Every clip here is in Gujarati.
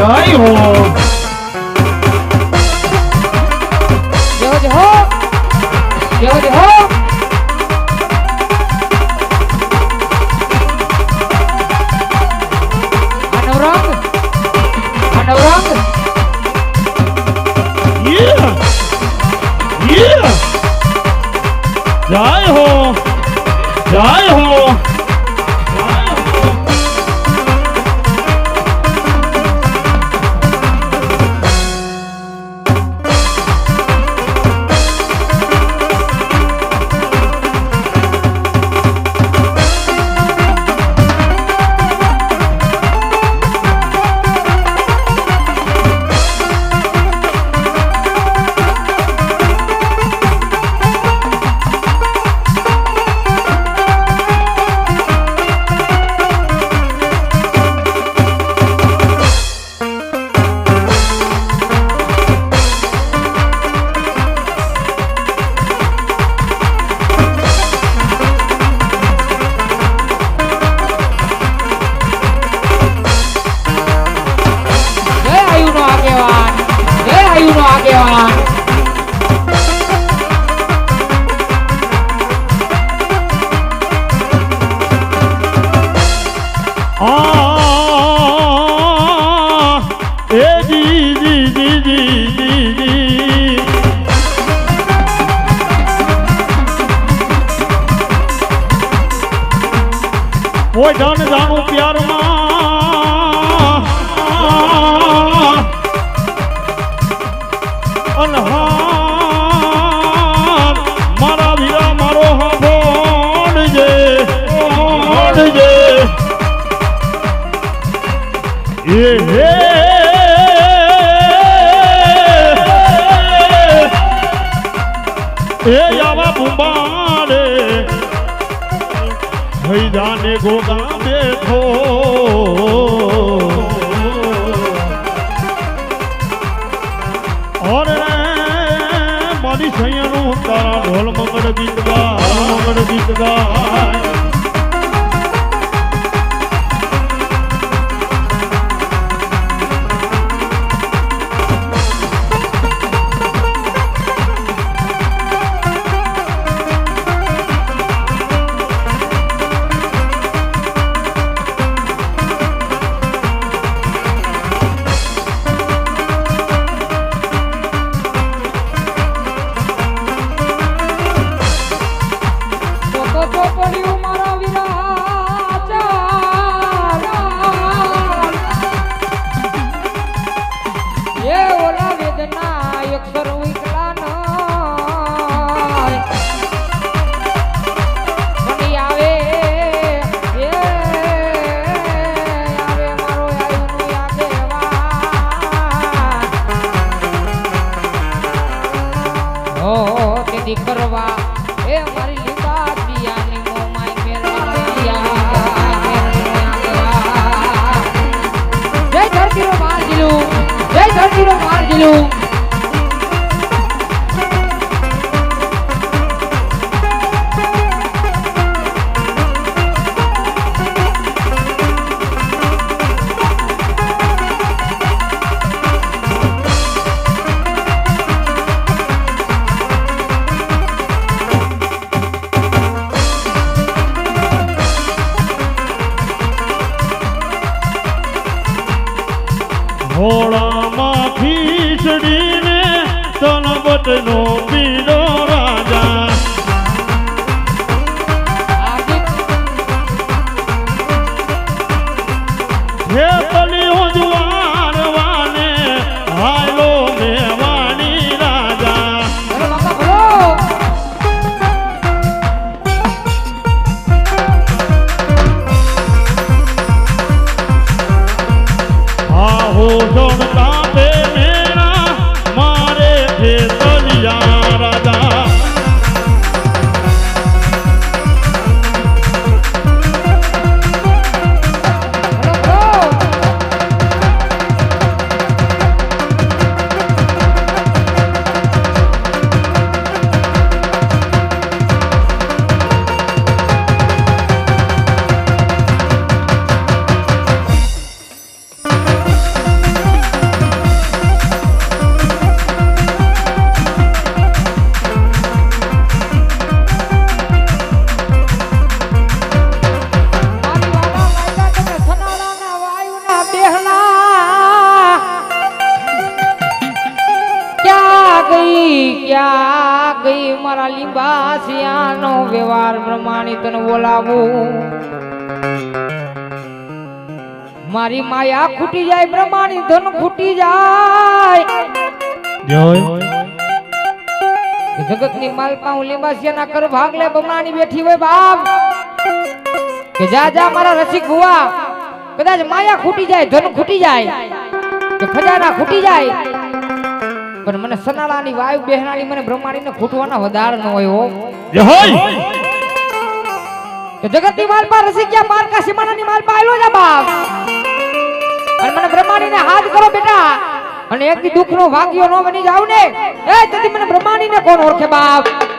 જય હો જય હો જય હો જય હો જય હો કોઈ ધન જાણું પ્યારમાં અનહાર મારા વીરા મારો હાંભળજે એ હે એ આવા બુંબારે જાને ગોગા બેઠો ઓરે મારી સૈયાનું તારા ઢોલ મંગળ ગીત ગાય કરવા એ મારી લીધા દિયાની મોમાઈ મેલવા જય ધરતીનો માર જીલું ઘોડામાં ખીચડીને તનબટનો પીડો રાજા હે તલિયો જુવાર વાને હાલો મેવાણી રાજા આહો જોડતા બે મેણા મારે છે તલિયા રાજા મારા લીંબાસિયાનો વ્યવહાર પ્રમાણે તને બોલાવું મારી માયા ખૂટી જાય પ્રમાણે ધન ખૂટી જાય જગતની માલપા હું લીંબાસિયાના કર ભાગ લે બમણાની બેઠી હોય બાપ કે જા જા મારા રસિક ભુવા કદાચ માયા ખૂટી જાય ધન ખૂટી જાય કે ખજાના ખૂટી જાય પણ મને સનાળાની વાયુ બેહનાની મને બ્રહ્માણીને ખૂટવાના વધાર ન હોય હો કે જગતની માલપા રસિકિયા પારકા સીમાનાની માલપા આયલો જા બાપ અને મને બ્રહ્માણીને હાથ કરો બેટા અને એક દી દુઃખનો ભાગ્યો ન બની જાવ ને એ તેથી મને બ્રહ્માણીને કોણ ઓળખે બાપ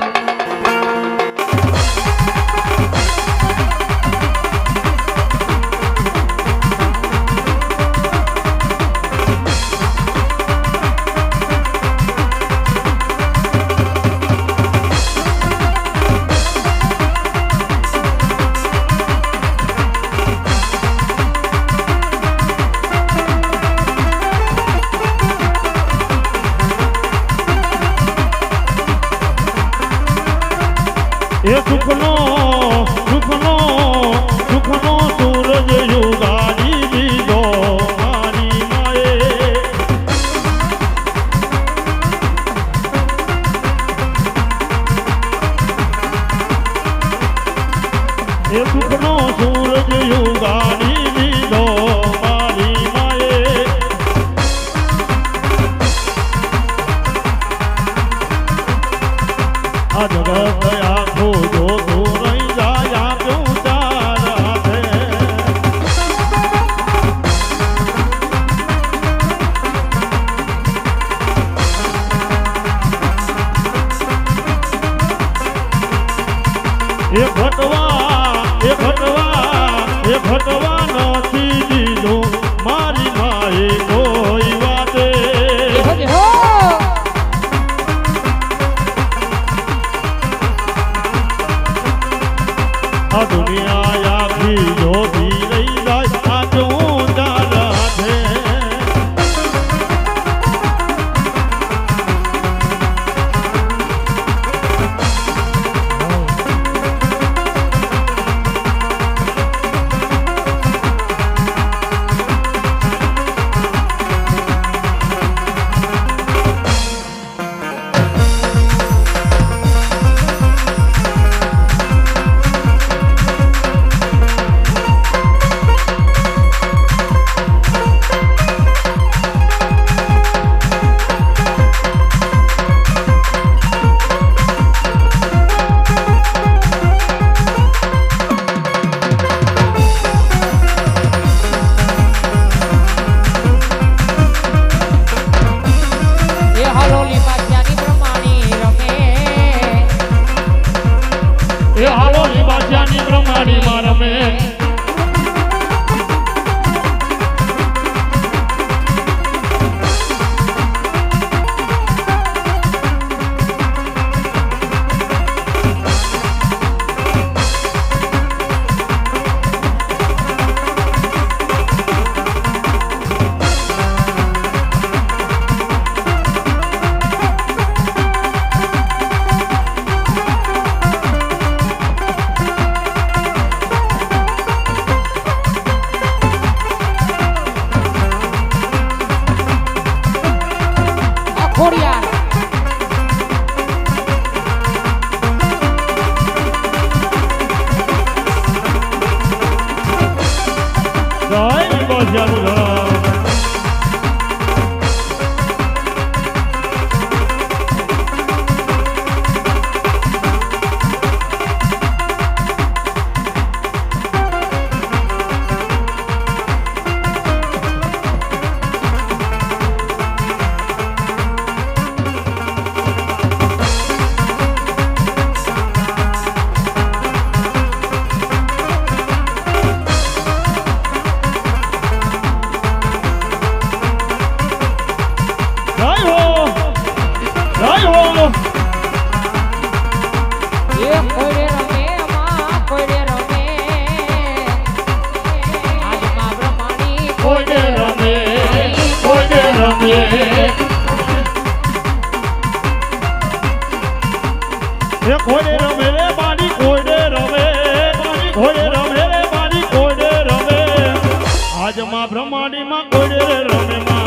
એ સુખનો સૂરજ યુગાડી દીધો મારી માએ એ સુખનો સૂરજ યુગાડી દીધો મારી માએ આ જગત એ ઘટવા નથી દીધું મારી માએ કોઈ વાતે આ દુનિયા આખી જોતી રહી જાય આજો ચાલશે માં કોડે રે રમે માં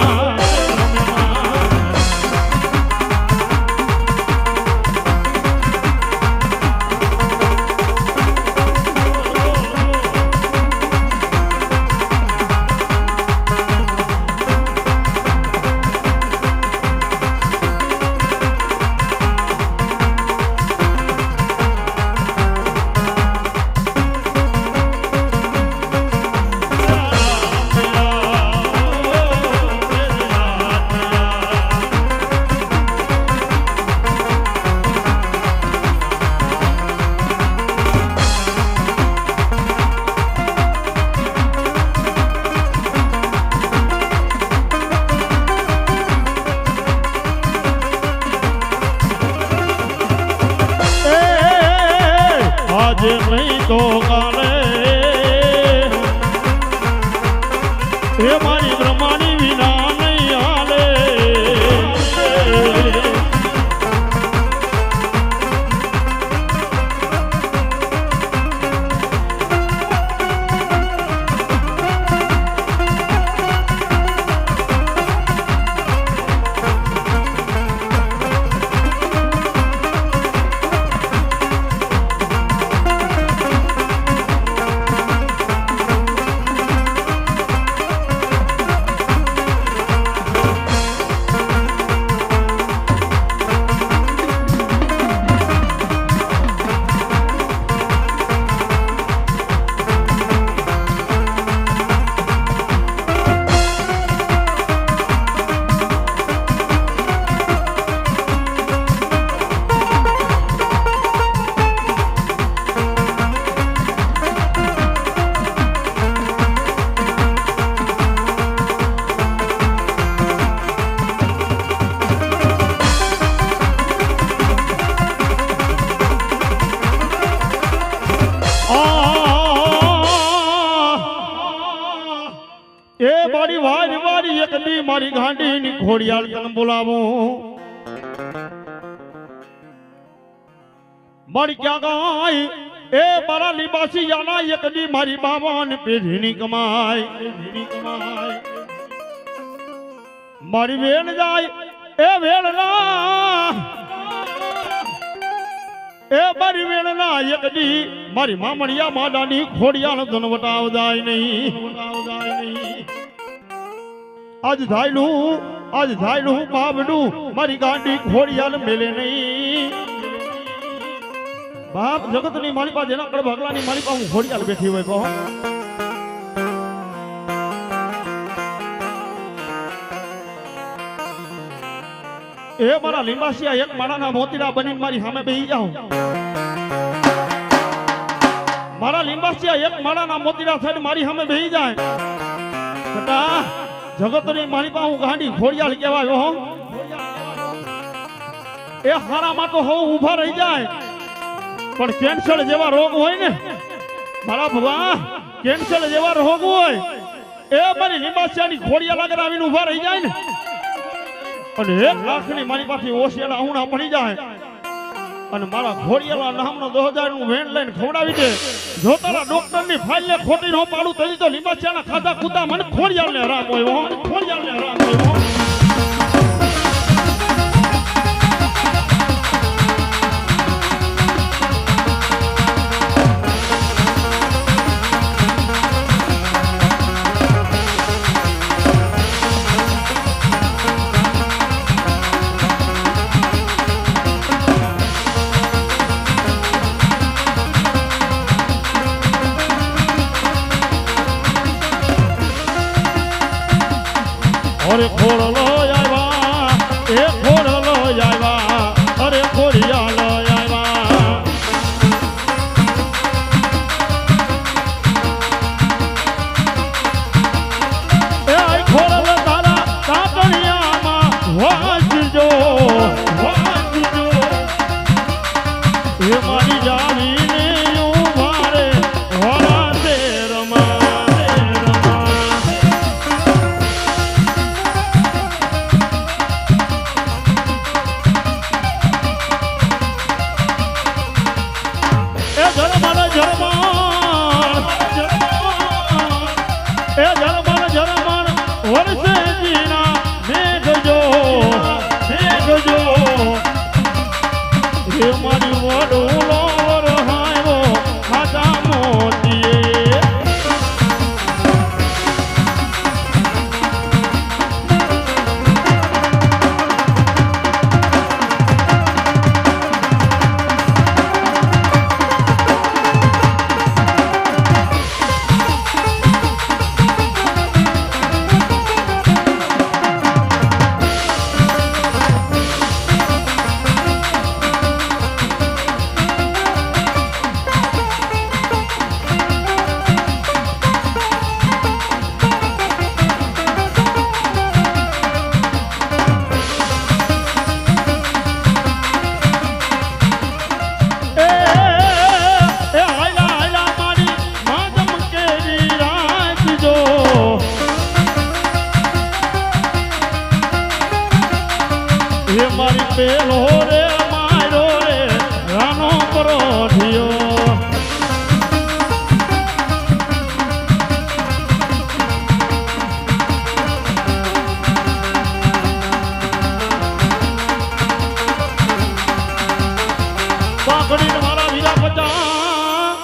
આજે નહીં તો કાલે એ મારી બ્રહ્માની વિના નહીં હાલે એ મારી વારી વારી એક દી મારી ગાંડીની ઘોડિયાળ તને બોલાવું મારી ક્યાં ગાય એ મારા લીબાસી યાના એક દી મારી બાબાની પેઢીની કમાય મારી વેલ જાય એ વેલના એ મારી વેલના એક દી મારી મામણિયા માડાની ઘોડિયાળ તને વટાવ જાય નહીં આજ ધાયલું બાબડું મારી ગાંડી ઘોડિયાળ મેલે નહીં બાપ જગતની મારી પાસે એના કડ ભાગલાની મારી પાસે ઘોડિયાળ બેઠી હોય કહો એ મારા લીંબાસિયા એક માળાના મોતીડા બનીને મારી સામે બેહી જાઓ મારા લીંબાસિયા એક માળાના મોતીડા થઈને મારી સામે બેહી જાય બેટા જગતની મારી પાસે હું ગાંડી ઘોડિયાળ કહેવાય હો એ હારામાં તો હું ઊભા રહી જાય પણ કેન્સર જેવા રોગ હોય ને મારા ભગવા કેન્સર જેવા રોગ હોય એ મારી લીંબાસિયાની ઘોડિયાળ આગળ આવીને ઊભા રહી જાય ને અને 1 લાખની મારી પાસે ઓશિયાળા હુણા પડી જાય અને મારા ઘોડિયાળા નામનો 2000 નું વેણ લઈને ખવડાવી દે જો તારા ડોક્ટરની ફાઇલ ને ખોટી ન પાડું તો લીંબાસિયાના ખાધા કુતા મને ઘોડિયાળને હરામ હોય ઘોડિયાળને હરામ હોય અરે ખોડલો આવ્યા એ ખોડલો આવ્યા અરે ખોડિયાળ આવ્યા એ ખોડલો તારા કાપડિયામાં વાંચજો એ મારી જાવીને ઉભા રે વાળા તેરમાં વર્ષે જીના મેઘજો મેઘજો હે મારી વડુલો રહાયો ખાતા મોતીએ મારી પેલો રે મારો રે રાનો પરોઠિયો પાકડીને મારા વીરા પચા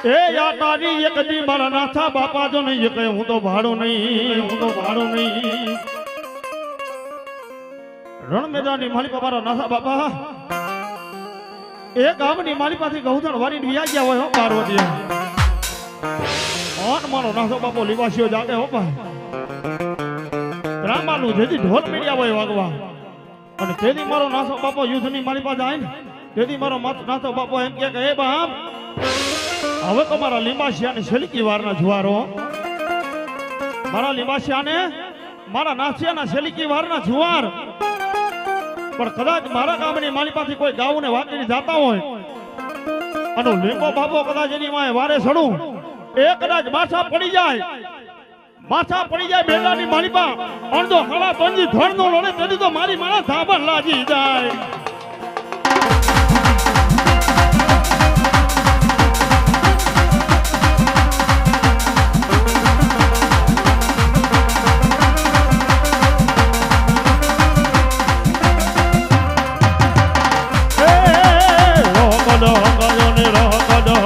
એ યા તારી એક દી મારા નાથા બાપા જો નહીં કહે હું તો ભાડો નહીં રણ મેદાનની માલિકા મારા નાથા બાપા એ ગામની માલિકાથી ગૌધણ વારીને વ્યા ગયા હોય હો પાર્વતી ઓન મારો નાથો બાપો લીવાસીઓ જાગે હો ભાઈ રામાનું જેથી ઢોલ મીડિયા હોય વાગવા અને તેથી મારો નાથો બાપો યુદ્ધની માલિકા જાય ને તેથી મારો નાથો બાપો એમ કે એ બાપ હવે તો મારા લીંબાશિયાને શેલિકી વારના જુવારો મારા લીંબાશિયાને મારા નાથિયાના શેલિકી વારના જુવાર પણ કદાચ મારા ગામની માલિકાથી કોઈ ગાઉને વાંકીને જાતા હોય અને લીંબો બાબો કદાચ એની માએ વારે સડું એ કદાચ માથા પડી જાય બેડાની માલિકા અણજો હળા તંજી ધડ નો લડે તેથી તો મારી મારા ધાબર લાગી જાય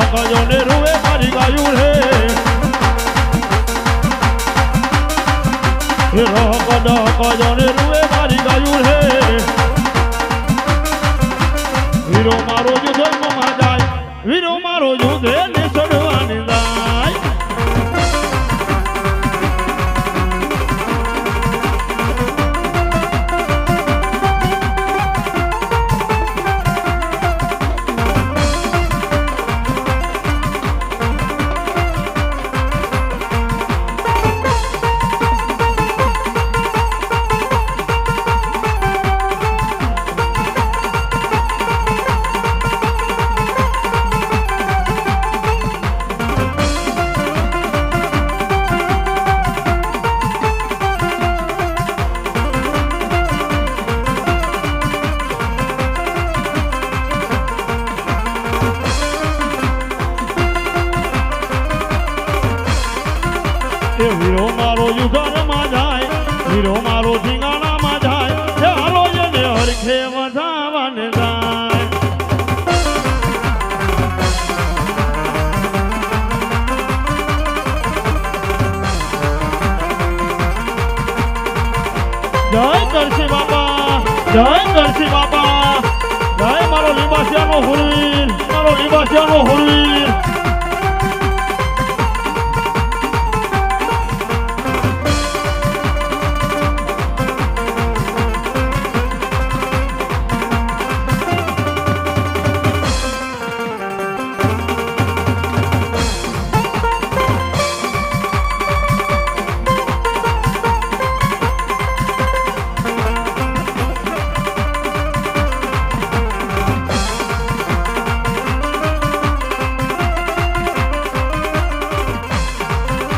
કયોને રૂવે મારી ગાયું રે કયોને રૂવે મારી ગાયું રે વીરો મારો યુદ્ધમાં જાય વીરો મારો યુદ્ધે ને છોડવાની જાય વીરો મારો યુદ્ધમાં જાય વીરો મારો ધીંગાણામાં જાય ચાલો એને હરખે વધાવાને જાય જય કરશી બાપા જય મારો લીંબાસિયાનો હુરવીર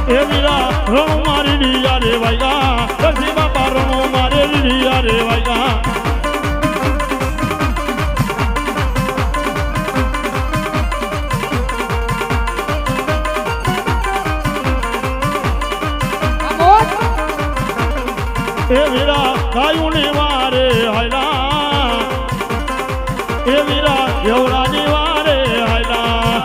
એ વીરા રણો મારી ડીયા રે વાયગા કરશી બાપા રણો મારે ડીયા રે વાયગા એ વીરા ગાયું ની વારે હાયલા એ વીરા એવડા ની વારે હાયલા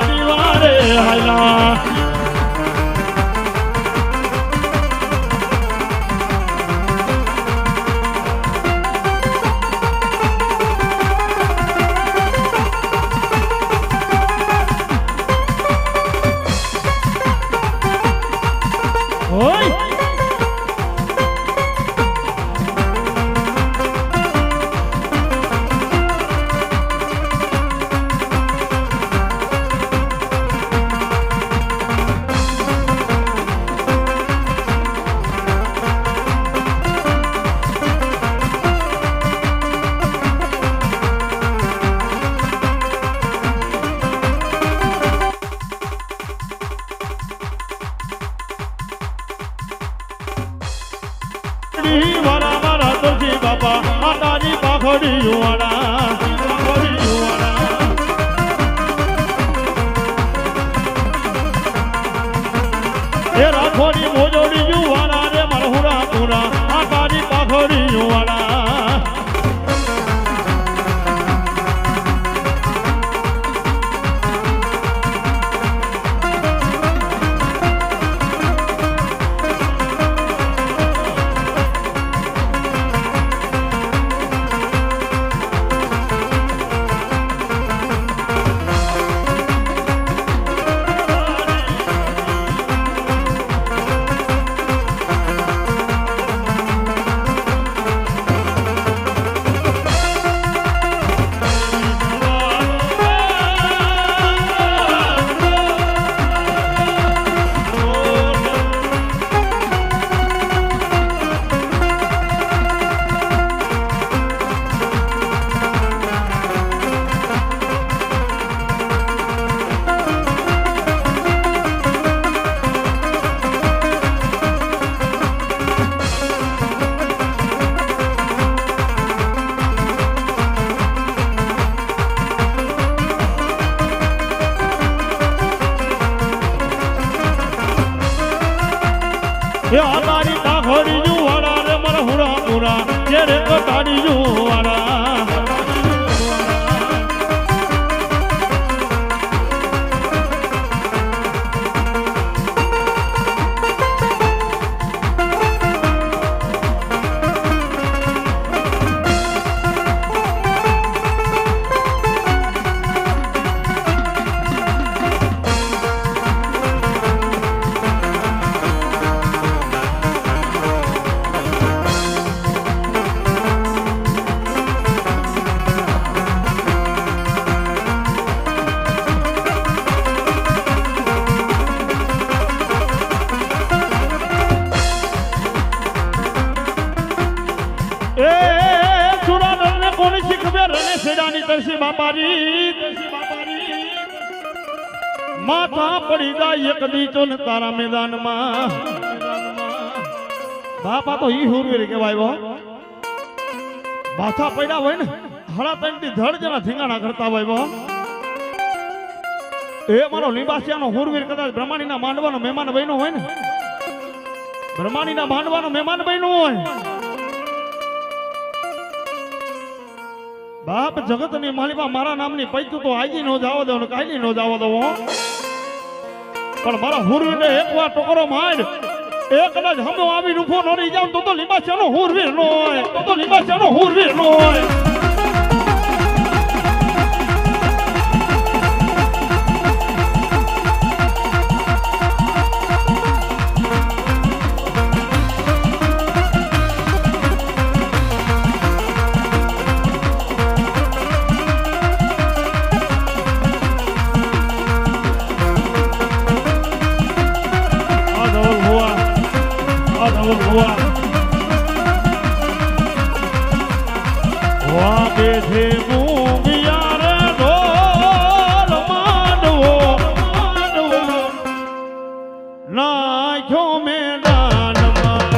ઓય વારા વારા તુલસી બાપા માતાજી પાખડી યુવાના એ રાખોડી મોજોડી યુવાના રે મરહુરા પુરા માતાજી પાખડી યુવાના એ આતારી પાખડી યુવાના રે મરહુરા પુરા જે રે કટાડી યુવાના માથા પડી જાય એક દીચો ને તારા મેદાનમાં બાપા તો ઈ હુરવીર કહેવાય હો માથા પડ્યા હોય ને હળા ત્રણ થી ધડ જણા ધીંગાણા કરતા હોય હો એ મારો લીંબાસિયાનો હુરવીર કદાચ બ્રહ્માણીના માંડવાનો મહેમાન બન્યો હોય ને બ્રહ્માણીના માંડવાનો મહેમાન બન્યો હોય બાપ જગતની માલિકા મારા નામની પૈતું તો આજી નો જાવ દો ને કાઈ નો જાવ દો પણ મારા હુરવીરને એકવાર ટોકરો માંડ એક કદાચ હમો આવી રૂફો ન રહી જાવ તો લીંબાસિયાનો હુરવીર નો હોય તો લીંબાસિયાનો હુરવીર નો હોય વાગે છે મૂંગિયા રે ઢોલ માંડવો નાખ્યો મેદાનમાં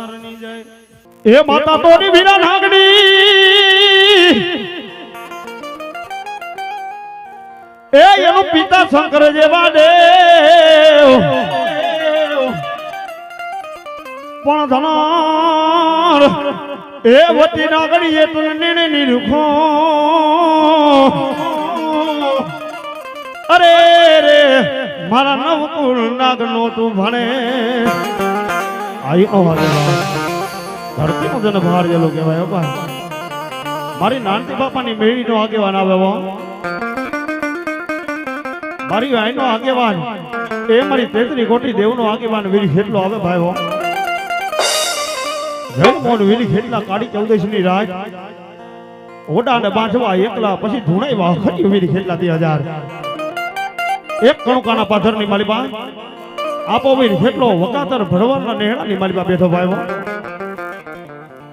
સીતારામની જય એ માતા તોરી વીરા નાગડી એ એનો પિતા શંકર જેવા દેવ પણ ધનાર એ વતી નાગડી એ તું નીણે નિરખો અરે રે મારા નવકુળ નાગનો તું ભણે આઈ નો વાગે ધરતી નો જન બહાર જેલો કહેવાય બાપા મારી નાનતી બાપાની મેળી નો આગેવાન આવે મારી આઈ નો આગેવાન એ મારી તેતરી કોટી દેવ નો આગેવાન વીરી ખેટલો આવે ભાઈ જય મોન વીરી ખેટલા કાળી 14 ની રાત ઓડા ને બાંધવા એકલા પછી ધૂણાઈ વાખડી વીરી ખેટલા 2000 એક કણુકાના પાથર ની માલિબા આપો વીર ખેટલો વકાતર ભરવાના નેહડા ની માલિબા બેઠો ભાઈઓ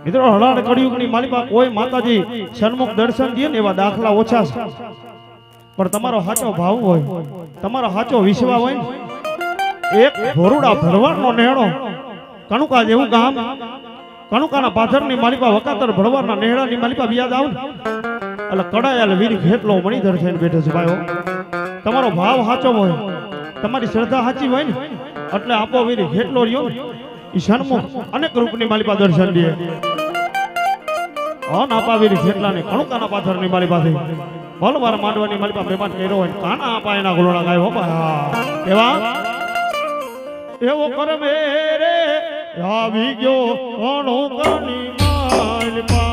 મિત્રો હળાડ કળિયુગ ની માલિબા કોઈ માતાજી સન્મુખ દર્શન દે ને એવા દાખલા ઓછા છે પણ તમારો સાચો ભાવ હોય તમારો સાચો વિશ્વાસ હોય ને એક ભોરુડા ભરવાડનો નેહડો કણુકા જેવું ગામ કણુકાના પાથર ની માલિબા વકાતર ભરવાના નેહડા ની માલિબા યાદ આવ એટલે કડાયાલ વીર ખેટલો મણીધર થઈને બેઠો છે ભાઈઓ તમારો ભાવ સાચો હોય તમારી શ્રદ્ધા સાચી હોય ને એટલે આપો વીર ખેટલો રહ્યો ઈ સન્મુખ અનેક રૂપની માલિબા દર્શન દે અન આપા વીર ખેટલા ને કણુકાના પાથર ની માલિબા થઈ ભલવાર માંડવાની માલિબા મહેમાન કર્યો હોય કાના આપા એના ગોળણા ગાય બાપા એવા એવો કરે મેરે આવી ગયો કણુકાની માલિબા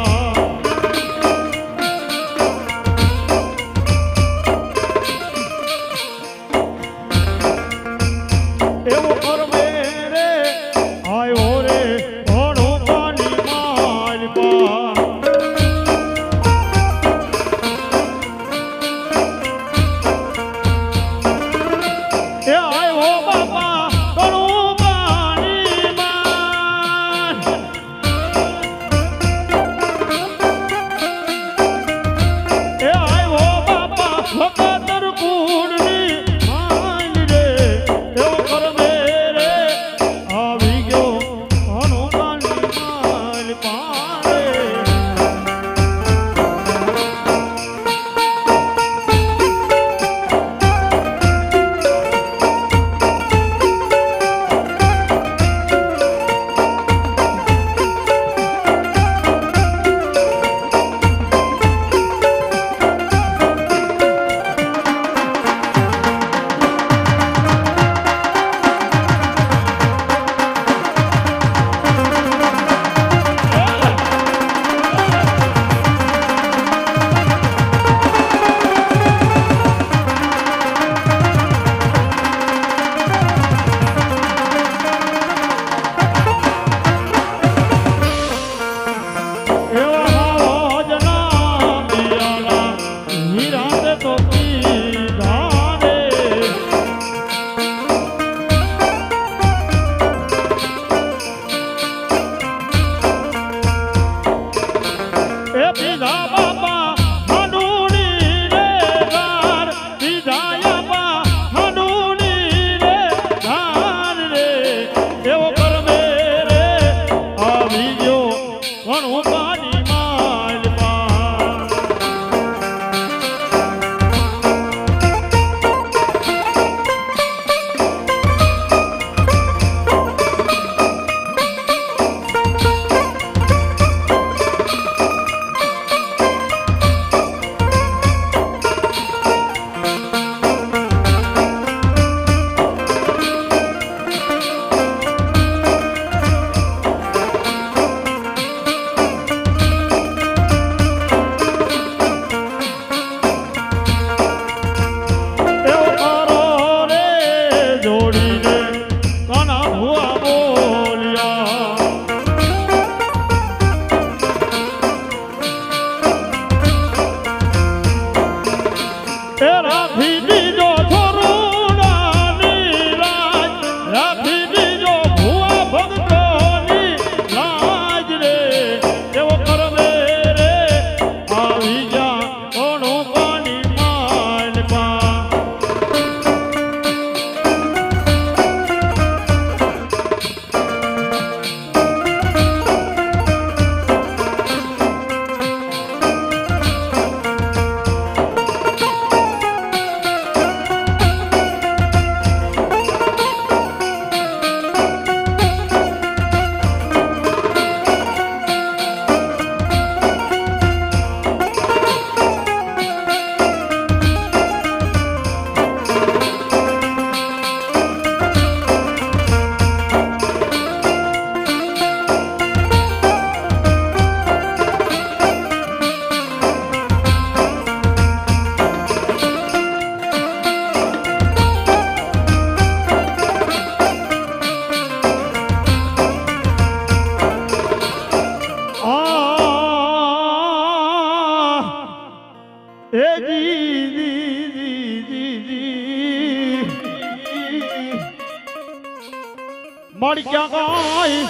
મારી ક્યાં કાય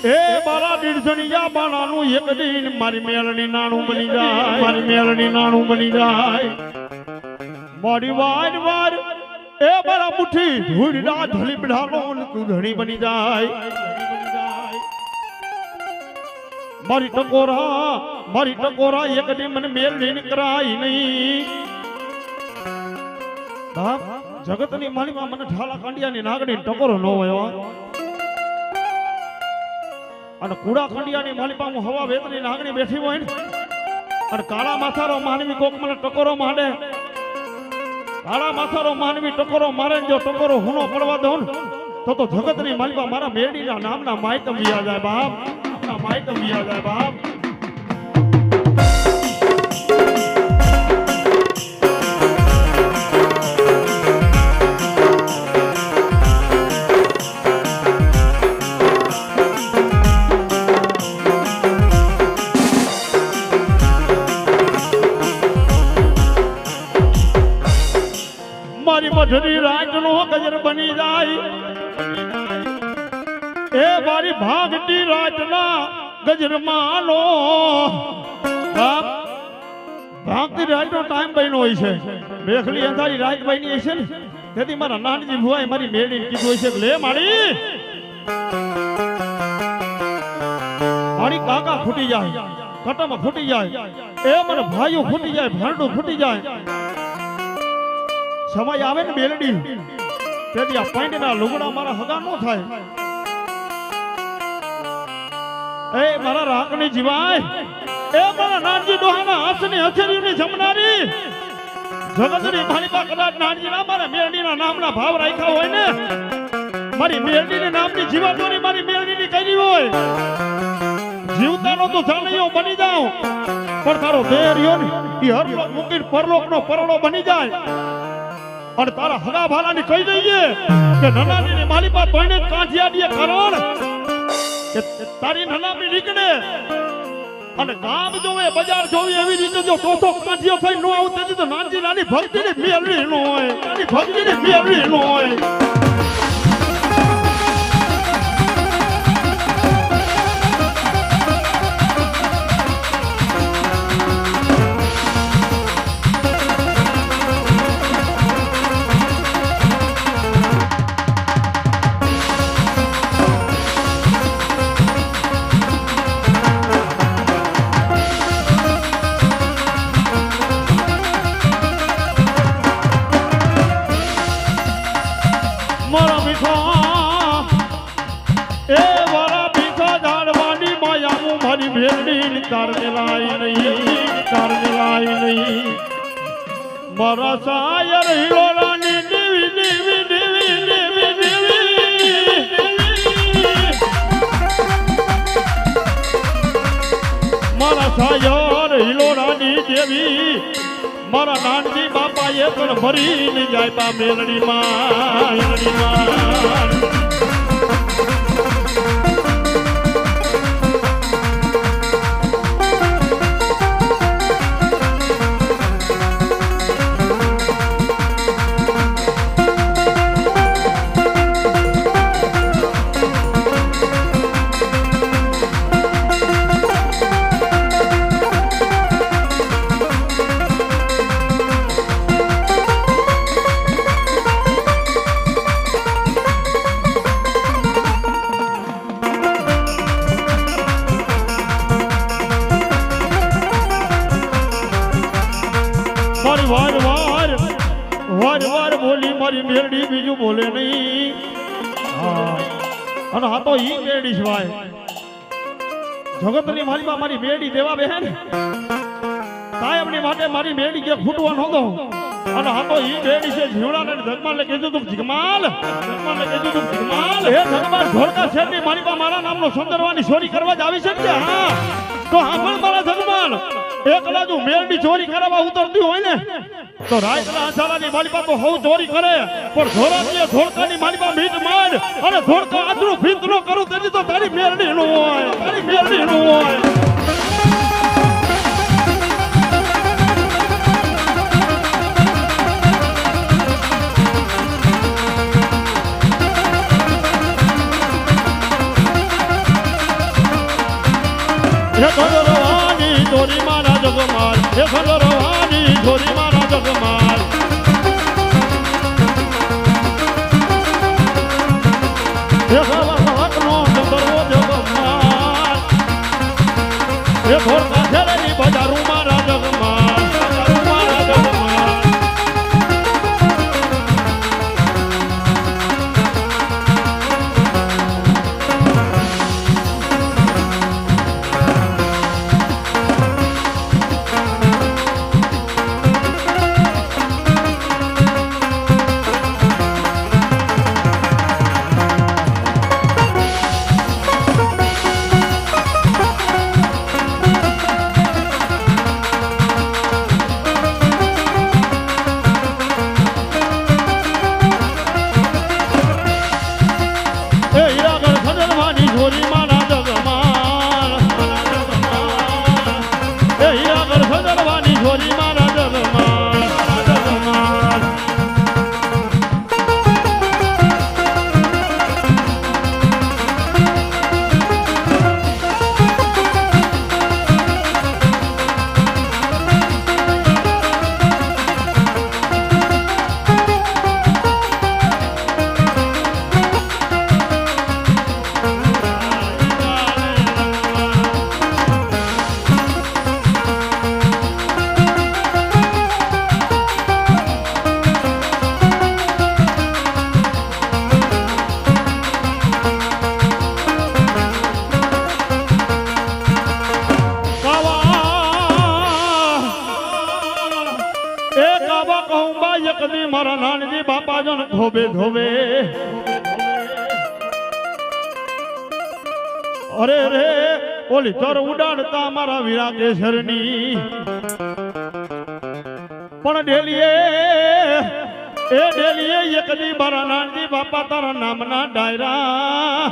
એ મારા દીર્ઘનિયા બાણાનું એક દિન મારી મેલડી નાણું બની જાય મારી મેલડી નાણું બની જાય મારી વાર વાર એ મારા મુઠ્ઠી ધૂળના ધલી બઢાનો તું ધણી બની જાય મારી ટકોરા એક દિન મને મેલડી કરાય નહીં બાપ જગતની માલિમાં મને ઠાલા કાંડિયાની નાગણી ટકોરો ન હોય અને કુડા ખંડિયાની માલિપા હું હવા વેતની નાગણી બેઠી હોય ને અને કાળા માથારો માનવી કોક મને ટકોરો માંડે કાળા માથારો માનવી ટકોરો મારે જો ટકોરો હુનો પડવા દો ને તો જગતની માલિપા મારા મેરડીના નામના માયતમ વિયા જાય બાપ નામના માયતમ વિયા જાય બાપ મધરી રાતનો ગજર બની જાય એ મારી ભાગતી રાતના ગજર માનો ભાગતી રાતનો ટાઈમ બન્યો હોય છે બેખલી અંધારી રાત બની હશે ને તેથી મારા નાનજી ભુવાએ મારી મેળીને કીધું હોય છે કે લે મારી કાકા ફૂટી જાય કટમાં ફૂટી જાય એ મને ભાઈઓ ફૂટી જાય ભાંડું ફૂટી જાય સમય આવે ને મેલડી તેથી આ પાંડના લુગડા મારા હગા નો થાય એ મારા રાખની જીવાય એ મારા નાનજી ડોહાના હાથની હથેળીની જમનારી જગતની માલિકા કદાચ નાનજીના મારા મેલડીના નામના ભાવ રાખ્યા હોય ને મારી મેલડીના નામની જીવાદોરી મારી મેલડીની કરી હોય જીવતાનો તો જાનૈયો બની જાઉં પણ તારો દેહ રહ્યો ને એ હરલોક મૂકીને પરલોકનો પરળો બની જાય અને તારા હગા ભાલાની કહી દઈએ કે નનાની માલિપા તોઈને કાંઠિયા દીએ કારણ કે તારી નનામી નીકળે અને ગામ જોવે બજાર જોવે એવી રીતે જો ચોથો કાંઠિયો થઈ નો આવું તેથી તો નાનજી નાની ભક્તિની મેળવી ન હોય નાની ભક્તિની મેળવી ન હોય મારા સાયર હિલોરાની દેવી દેવી દેવી દેવી દેવી મારા સાયર હિલોરાની દેવી મારા નાનજી બાપા એ પણ ભરીને જાય બા મેલડી માં વાર બોલી મારી મેરડી બીજું બોલે નહીં અને હા તો ઈ મેરડી સિવાય જગતની માલિકા મારી મેરડી દેવા બેહે ને કાયમની માટે મારી મેરડી કે ફૂટવા ન દો અને હા તો ઈ મેરડી છે જીવડાને જગમાલને કીધું તું જગમાલને કીધું તું જગમાલ હે જગમાલ ધોળકા શેરની માલિકા મારા નામનો સુંદરવાની ચોરી કરવા જ આવી છે કે હા તો હાંભળ મારા જગમાલ એકલા જો મેરડી ચોરી કરવા ઉતરતી હોય ને તો રાયના આંધારાની માલિકા તો હવ ચોરી કરે પણ ધોળાની ધોળકાની માલિકા મીટ માર અને ધોળકા આદરું ભીત ન કરું તેની તો તારી મેરડી નું હોય તારી મેરડી નું હોય હે ખંડરવાની ધોરી મારા જગમાલ હે ખંડરવાની ધોરી મારા જગમાલ હે ખવરનો ચંદ્રવો જગમાલ હે ઘોર કાઠેની બજારું મારા જગમાલ બજારું મારા જગમાલ મારા નાનજી બાપા જો ધોબે ધોબે અરે રે ઓલી તર ઉડાડતા મારા વીરા કેસરની પણ ડેલીએ એક દી મારા નાનજી બાપા તારા નામના ડાયરા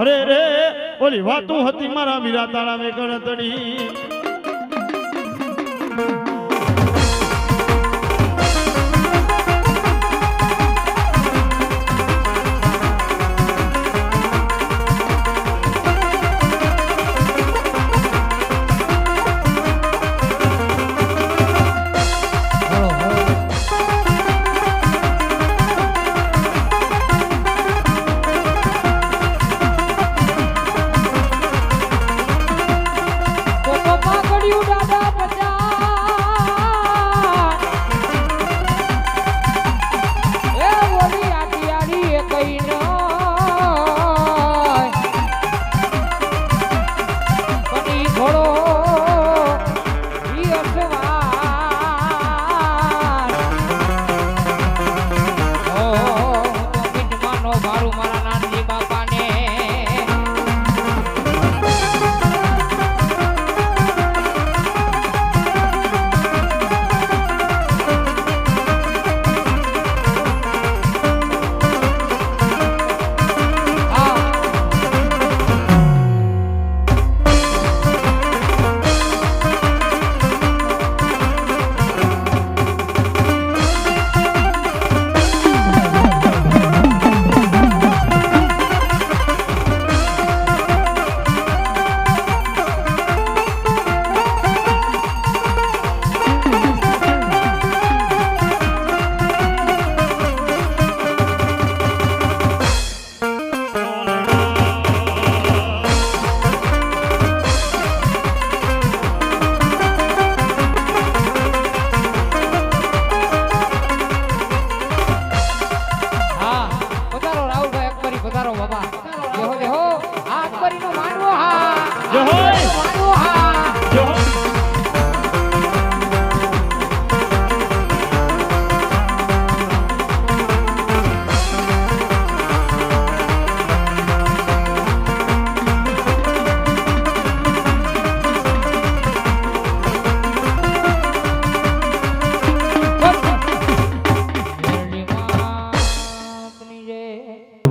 અરે રે ઓલી વાતું હતી મારા વીરા તારા મે ગણતડી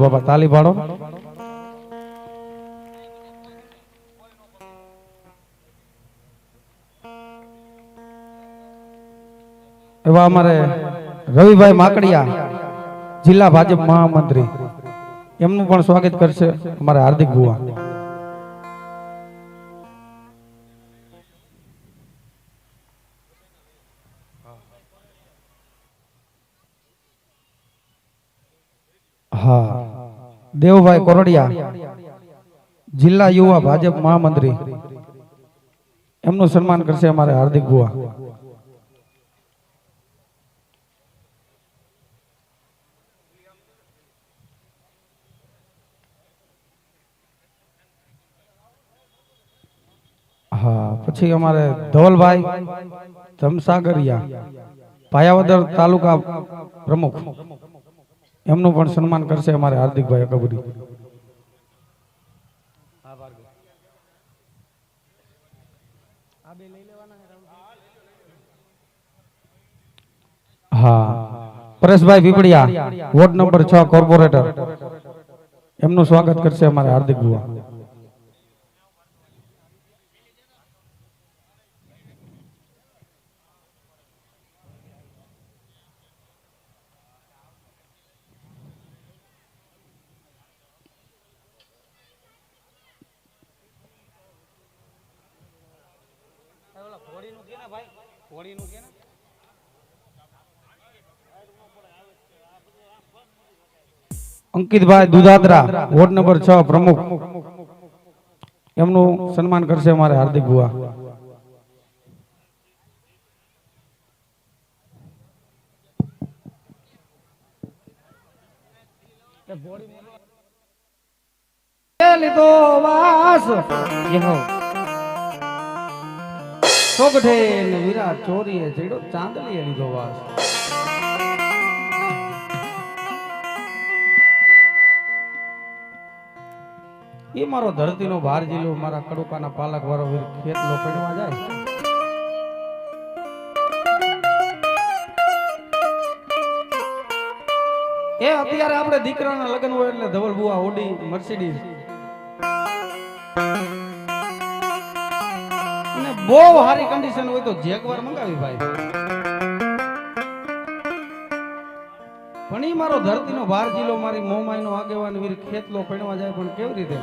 બાબા તાલી પાડો. એવા અમારે રવિભાઈ માકડિયા જિલ્લા ભાજપ મહામંત્રી એમનું પણ સ્વાગત કરશે અમારા હાર્દિક ભુવા. દેવભાઈ કોરડિયા જિલ્લા યુવા ભાજપ મહામંત્રી એમનું સન્માન કરશે અમારે હાર્દિક ભુવા. હા, પછી અમારે ધવલભાઈ ધમસાગરિયા પાયાવદર તાલુકા પ્રમુખ એમનું પણ સન્માન કરશે અમારે હાર્દિકભાઈ અકબરી. હા, પરેશભાઈ પીપળિયા વોર્ડ નંબર 6 કોર્પોરેટર એમનું સ્વાગત કરશે અમારે હાર્દિક ભુવા. અંકિતભાઈ દુધાત્રા વોર્ડ નંબર 6 પ્રમુખ એમનું સન્માન કરશે અમારે હાર્દિક ભુવા. લીધો વાસ સોગઠે ને વિરાટ ચોરીએ જેડો ચાંદલીએ લીધો વાસ. એ મારો ધરતીનો ભાર જિલ્લો મારા કડુકાના પાલક વાળો વીર ખેત લોપડવા જાય. એ અત્યારે આપણે દીકરાના લગ્ન હોય એટલે ધવલ બુઆ ઓડી મર્સિડીઝ અને બહુ સારી કન્ડિશન હોય તો જેગવાર મંગાવી ભાઈ. પણ ઈ મારો ધરતીનો ભાર જિલ્લો મારી મોમાઈનો આગેવાન વીર ખેતલો પણવા જાય પણ કેવી રીતે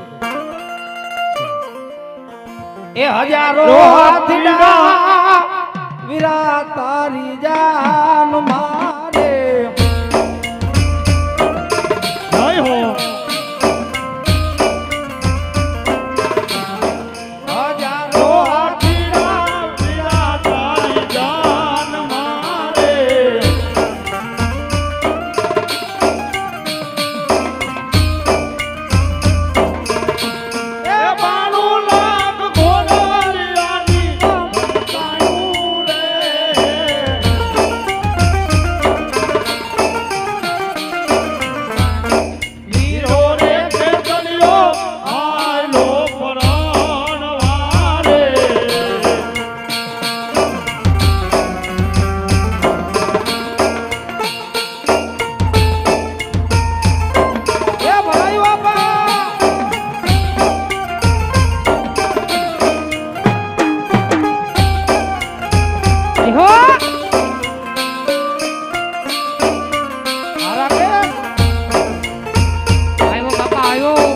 એ હજારો હાથડા વીરા તારી જાન મારે જય હો. હજારો હાથીડા વીરા તારી જાન મારે. એ 92 લાખ ઘોડારિયાની બતાયું રે. વીરો રે ખેતલિયો આયલો પરાણ વારે. એ ભાઈ બાપા હો આરા કે આવ્યો બાપા આવ્યો.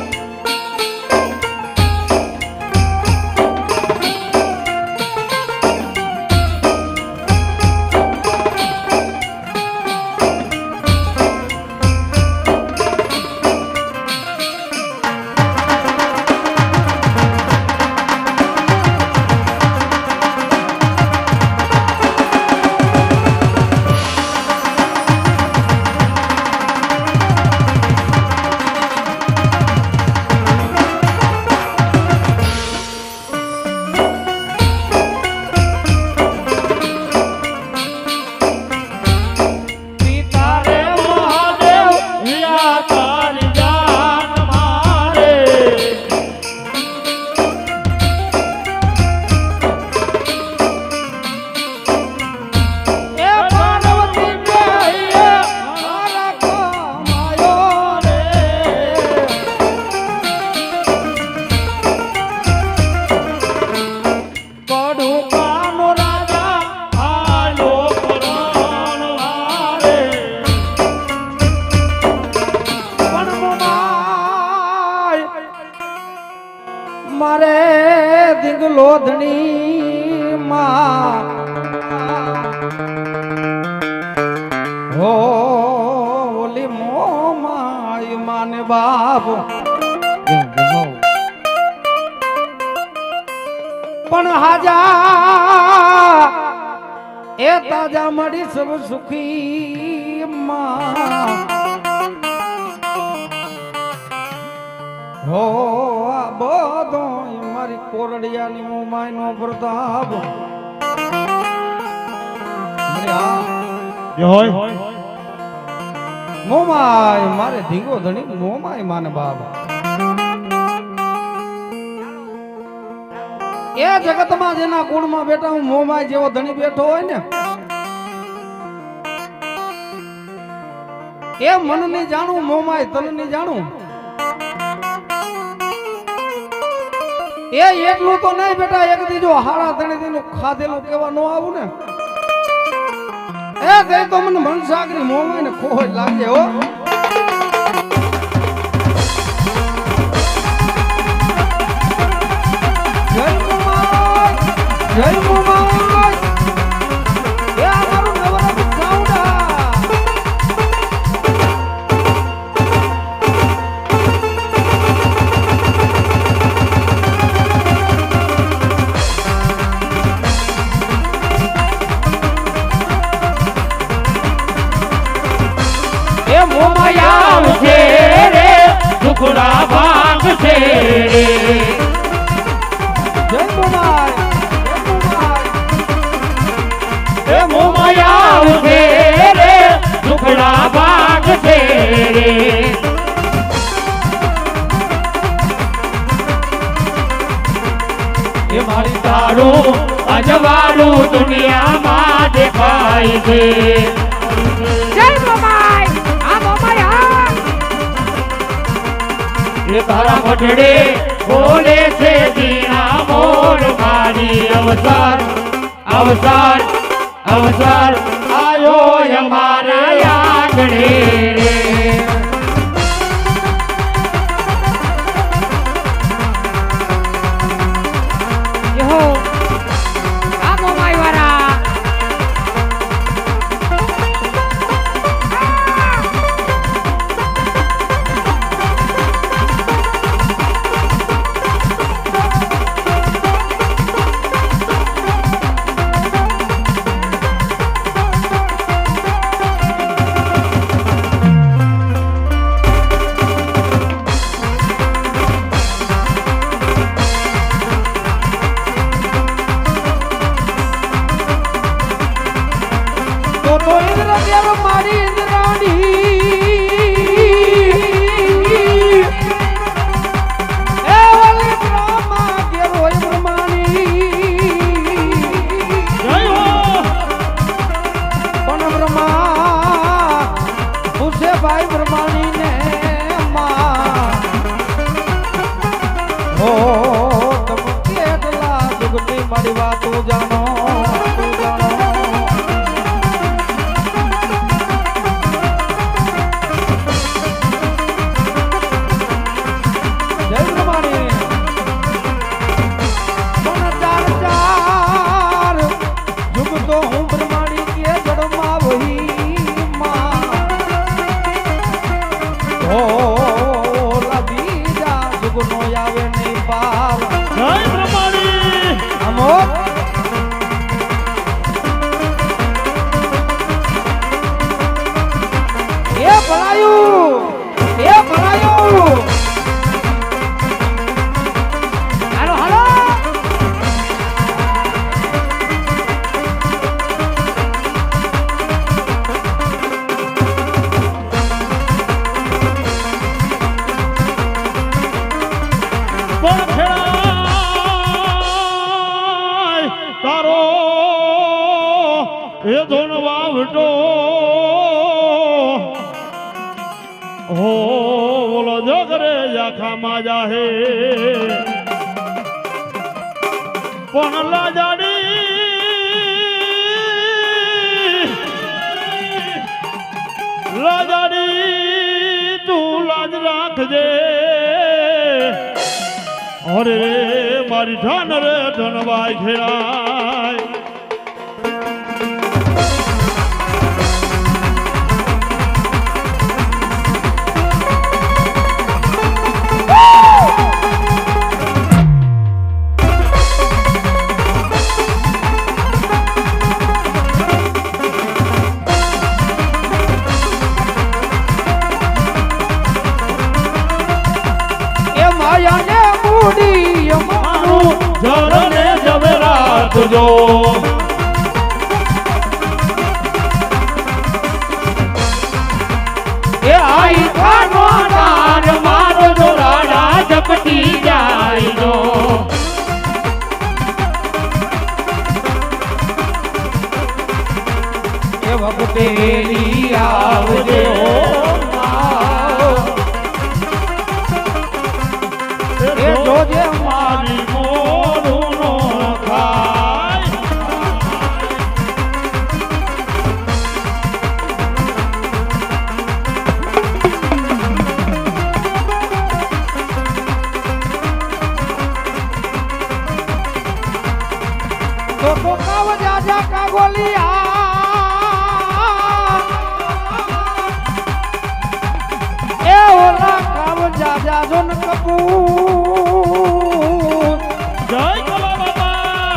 પિતા રે મહાદેવ વીરા તારી જાન મારે. એ પાર્વતી કહીએ મારા કમાયો રે. કડુકાનો રાજા આલો પરાણ વારે. પણ મોમાય મારે દિંગલોધણી માં હો ઓલી મોમાય માં માને બાપ પણ હાજા એ તાજા મળી સબ સુખી માં હો આ બધો મારી કોરડિયાની મોમાઈનો પ્રતાપ હોય મોમાય મારે ધીંગો ધણી મોમાય માને બાબા એ જગતમાં જેના ગુણમાં બેઠા હું મોમાય જેવો ધણી બેઠો હોય ને એ મન ની જાણું મોમાય તન ની જાણું એ એટલું તો નહીં બેટા એક દીજો હાડા ધણી દીનું ખાધેલું કેવા ન આવું ને એ ગઈ તો મને મનસાગરી મોમાય ને ખોજ લાગે હો જય મોમાય એ અમારું નવરત્ન સાઉડા એ મોમાયા આવશે રે ટુકડા ભાગશે રે જય મોમાય એ મોમાયા આવશે રે ટુકડા ભાગશે રે એ મારી તારું અજવાળું દુનિયામાં દેખાય છે જય મોમાય આ મોમાયા એ તારા મઢડે બોલે છે દીના મોર મારી અવસર અવસર અવસર આયો અમારા આંગણે રે યો આ મોમાય વાળા તો ઇન્દ્ર દેવ મારી ઇન્દ્રાણી એ ઓલી બ્રહ્મા ઘેર હોય બ્રહ્માણી જય હો પણ બ્રહ્મા પૂછે ભાઈ બ્રહ્માણી ને માં હો તમે કેટલા જુગની મારી વાતો જાણો તું જાણો જય બ્રહ્માણી પણ ચાર ચાર જુગ તો હું બ્રહ્માણી કે જડમાં વહી માં હો બીજા જુગ નો આવે નહીં પાવ જય બ્રહ્માણી અમો એ ભરાયું હાલો હાલો પણ ખેડાય તારો એ ધોન વાવટો હો બોલો જગરે યાખામાં જાહે પણ લાજાડી તું લાજ રાખજે અરે મારી ઠાન રે ધનવાય ખેરાય જરને જવેરાત જો એ આઈ ખાનો દાન મારો જો રાડા ઝપટી જાય જો એ વખતે લી આવજે એ જોજે મારી મોરું નો ખાય તો કાવ જાજા કાગોલિયા એ ઓલા કાવ જાજા જોન કપૂર જય કલા બાબા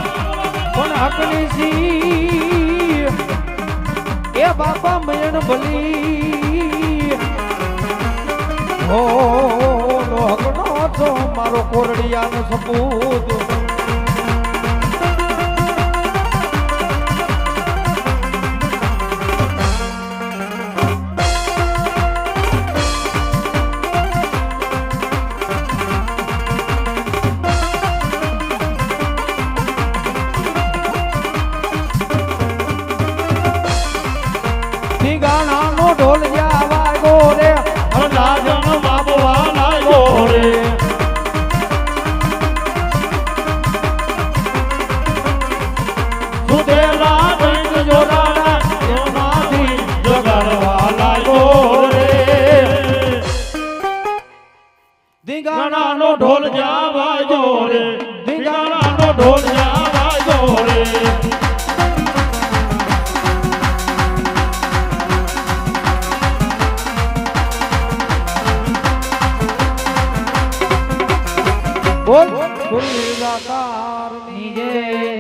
પણ હકની સી એ બાપા મયણ ભલી હો હકનો છો મારો કોરડિયાનો સપૂત ગાણાનો ઢોલ જાવા ગોરે રાજન બાબવા લાગ્યો રે સુધેલા બેંક જોડાડા એમાંથી જગાડવા લાગ્યો રે ધીંગાણાનો ઢોલ જાવા ગયો રે ધીંગાણાનો ઢોલ જાવા ગયો રે બોલ બોલ દાતાર ની જય